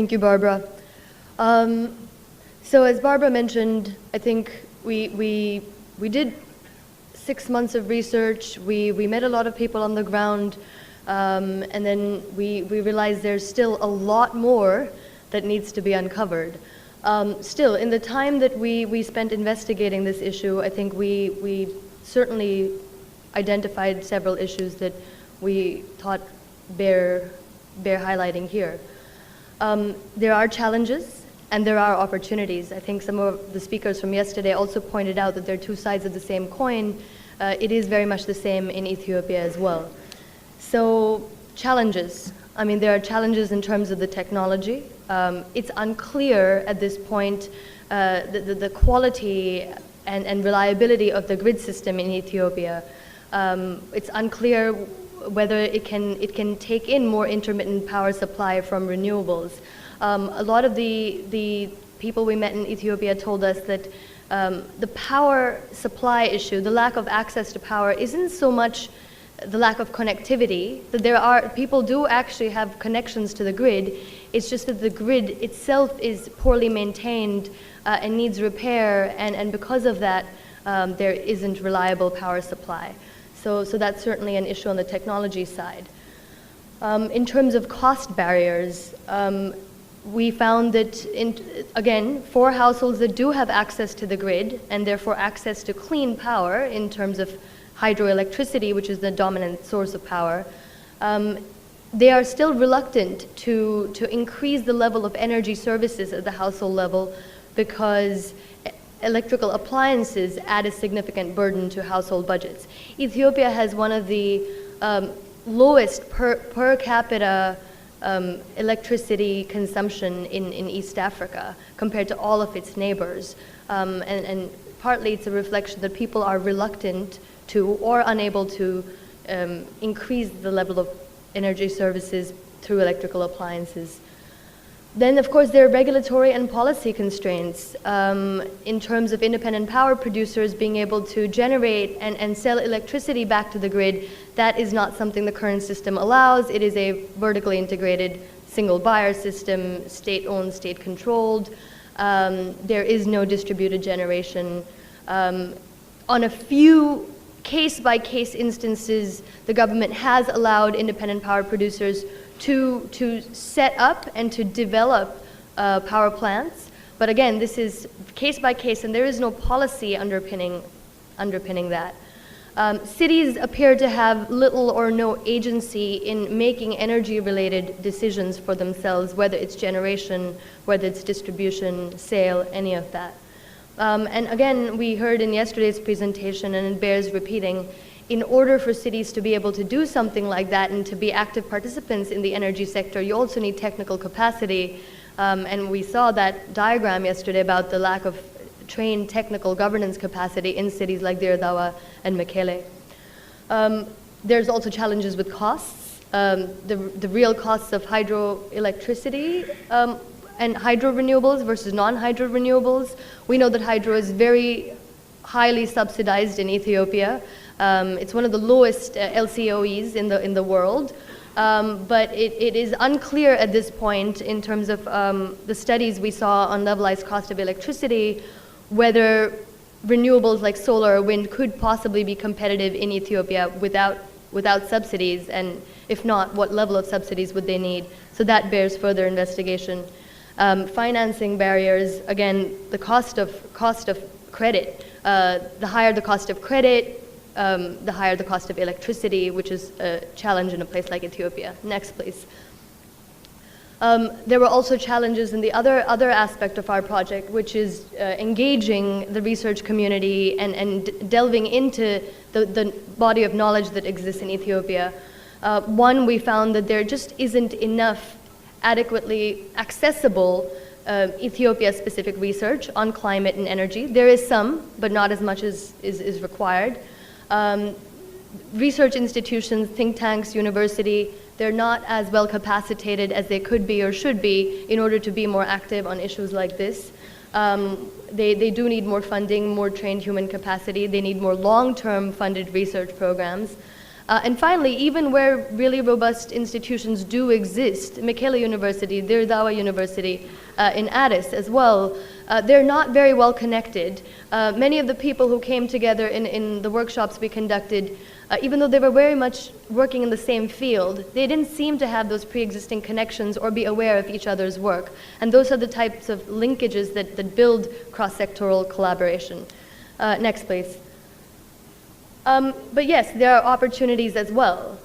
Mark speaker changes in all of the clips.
Speaker 1: Thank you, Barbara. So as Barbara mentioned, I think we did 6 months of research. We met a lot of people on the ground, and then we realized there's still a lot more that needs to be uncovered. Still, in the time that we spent investigating this issue, I think we certainly identified several issues that we thought bear highlighting here. There are challenges and there are opportunities. I think some of the speakers from yesterday also pointed out that there are two sides of the same coin. It is very much the same in Ethiopia as well. So challenges. I mean, there are challenges in terms of the technology. It's unclear at this point the quality and reliability of the grid system in Ethiopia. It's unclear whether it can take in more intermittent power supply from renewables. A lot of the people we met in Ethiopia told us that the power supply issue, the lack of access to power, isn't so much the lack of connectivity, that people do actually have connections to the grid. It's just that the grid itself is poorly maintained and needs repair, and because of that, there isn't reliable power supply. So that's certainly an issue on the technology side. In terms of cost barriers, we found that, again, for households that do have access to the grid and therefore access to clean power in terms of hydroelectricity, which is the dominant source of power, they are still reluctant to increase the level of energy services at the household level because electrical appliances add a significant burden to household budgets. Ethiopia has one of the lowest per capita electricity consumption in East Africa compared to all of its neighbors. And partly it's a reflection that people are reluctant to or unable to increase the level of energy services through electrical appliances. Then, of course, there are regulatory and policy constraints in terms of independent power producers being able to generate and sell electricity back to the grid. That is not something the current system allows. It is a vertically integrated single buyer system, state-owned, state-controlled. There is no distributed generation. On a few case-by-case instances, the government has allowed independent power producers to set up and to develop power plants. But again, this is case by case, and there is no policy underpinning that. Cities appear to have little or no agency in making energy-related decisions for themselves, whether it's generation, whether it's distribution, sale, any of that. And again, we heard in yesterday's presentation, and it bears repeating, in order for cities to be able to do something like that and to be active participants in the energy sector, you also need technical capacity. And we saw that diagram yesterday about the lack of trained technical governance capacity in cities like Dire Dawa and Mekele. There's also challenges with costs. The real costs of hydroelectricity and hydro renewables versus non-hydro renewables. We know that hydro is very highly subsidized in Ethiopia. It's one of the lowest LCOEs in the world, but it is unclear at this point in terms of the studies we saw on levelized cost of electricity, whether renewables like solar or wind could possibly be competitive in Ethiopia without subsidies, and if not, what level of subsidies would they need? So that bears further investigation. Financing barriers, again, the cost of credit. The higher the cost of credit, the higher the cost of electricity, which is a challenge in a place like Ethiopia. Next, please. There were also challenges in the other aspect of our project, which is engaging the research community and delving into the body of knowledge that exists in Ethiopia. One, we found that there just isn't enough adequately accessible Ethiopia-specific research on climate and energy. There is some, but not as much as is required. Research institutions, think tanks, university, they're not as well capacitated as they could be or should be in order to be more active on issues like this. They do need more funding, more trained human capacity. They need more long-term funded research programs. And finally, even where really robust institutions do exist, Mekelle University, Dirdawa University in Addis as well, they're not very well connected. Many of the people who came together in the workshops we conducted, even though they were very much working in the same field, they didn't seem to have those pre-existing connections or be aware of each other's work. And those are the types of linkages that build cross-sectoral collaboration. Next, please. But yes, there are opportunities as well.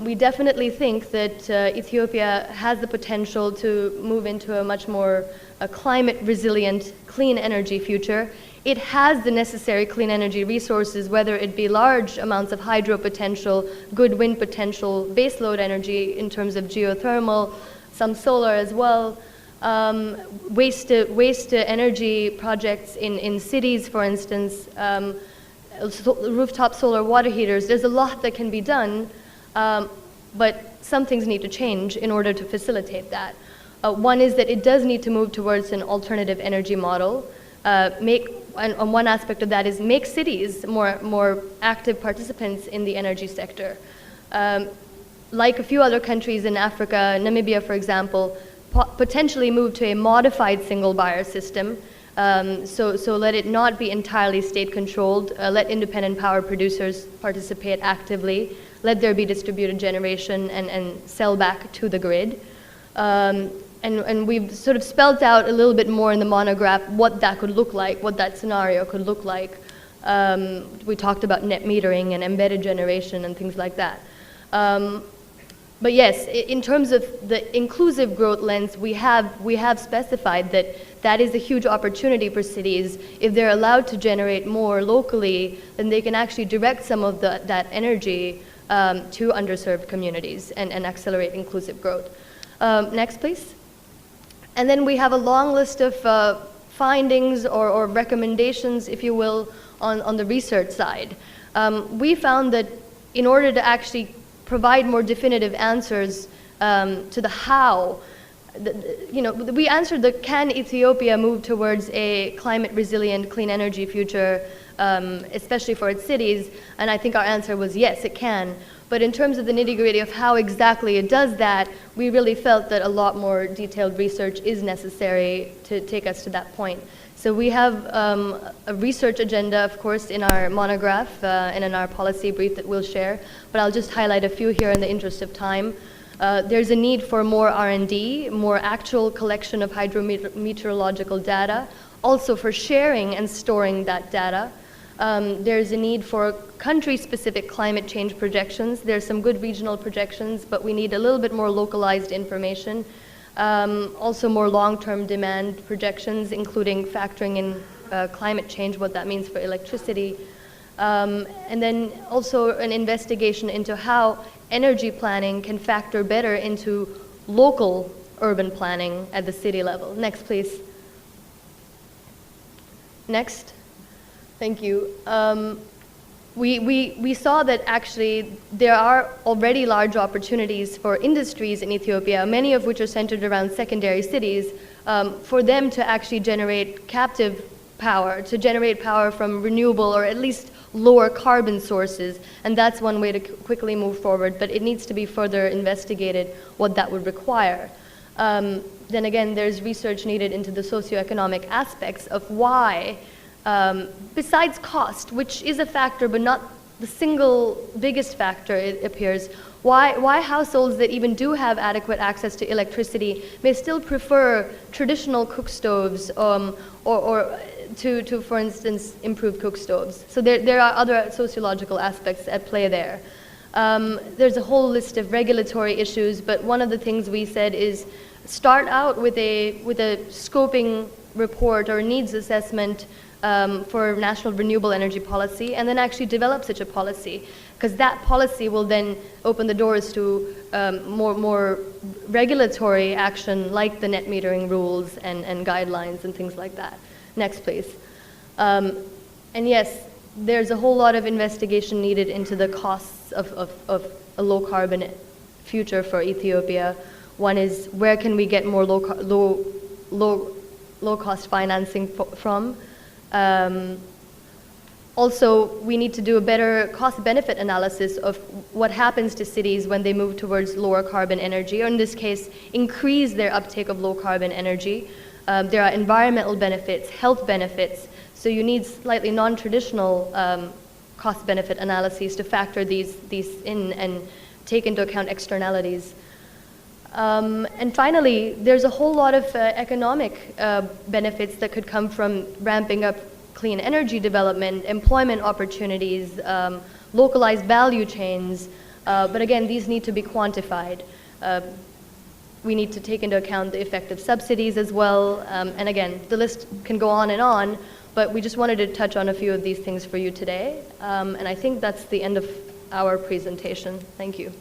Speaker 1: We definitely think that Ethiopia has the potential to move into a much more climate resilient, clean energy future. It has the necessary clean energy resources, whether it be large amounts of hydro potential, good wind potential, baseload energy in terms of geothermal, some solar as well, waste to energy projects in cities, for instance, rooftop solar water heaters. There's a lot that can be done, but some things need to change in order to facilitate that. One is that it does need to move towards an alternative energy model. And one aspect of that is make cities more active participants in the energy sector. Like a few other countries in Africa, Namibia, for example, potentially move to a modified single buyer system. So let it not be entirely state-controlled. Let independent power producers participate actively. Let there be distributed generation and sell back to the grid. And we've sort of spelled out a little bit more in the monograph what that could look like, what that scenario could look like. We talked about net metering and embedded generation and things like that. But yes, in terms of the inclusive growth lens, we have specified that is a huge opportunity for cities. If they're allowed to generate more locally, then they can actually direct some of that energy to underserved communities and accelerate inclusive growth. Next, please. And then we have a long list of findings or recommendations, if you will, on the research side. We found that in order to actually provide more definitive answers to the how, we answered the can Ethiopia move towards a climate resilient, clean energy future, especially for its cities, and I think our answer was yes, it can. But in terms of the nitty-gritty of how exactly it does that, we really felt that a lot more detailed research is necessary to take us to that point. So we have a research agenda, of course, in our monograph and in our policy brief that we'll share, but I'll just highlight a few here in the interest of time. There's a need for more R&D, more actual collection of hydrometeorological data, also for sharing and storing that data. There's a need for country-specific climate change projections. There's some good regional projections, but we need a little bit more localized information. Also more long-term demand projections, including factoring in climate change, what that means for electricity. And then also an investigation into how energy planning can factor better into local urban planning at the city level. Next, please. Next. Thank you. We saw that actually there are already large opportunities for industries in Ethiopia, many of which are centered around secondary cities, for them to actually generate captive power, to generate power from renewable or at least lower carbon sources. And that's one way to quickly move forward, but it needs to be further investigated what that would require. Then again, there's research needed into the socioeconomic aspects of why besides cost, which is a factor but not the single biggest factor, it appears, why households that even do have adequate access to electricity may still prefer traditional cook stoves or to, for instance, improve cook stoves. So there are other sociological aspects at play there. There's a whole list of regulatory issues, but one of the things we said is start out with a scoping report or needs assessment for national renewable energy policy, and then actually develop such a policy, because that policy will then open the doors to more regulatory action, like the net metering rules and guidelines and things like that. Next, please. And yes, there's a whole lot of investigation needed into the costs of a low carbon future for Ethiopia. One is, where can we get more low cost financing from? Also, we need to do a better cost-benefit analysis of what happens to cities when they move towards lower carbon energy, or in this case, increase their uptake of low carbon energy. There are environmental benefits, health benefits, so you need slightly non-traditional cost-benefit analyses to factor these in and take into account externalities. And finally, there's a whole lot of economic benefits that could come from ramping up clean energy development, employment opportunities, localized value chains, but again, these need to be quantified. We need to take into account the effect of subsidies as well, and again, the list can go on, but we just wanted to touch on a few of these things for you today, and I think that's the end of our presentation. Thank you.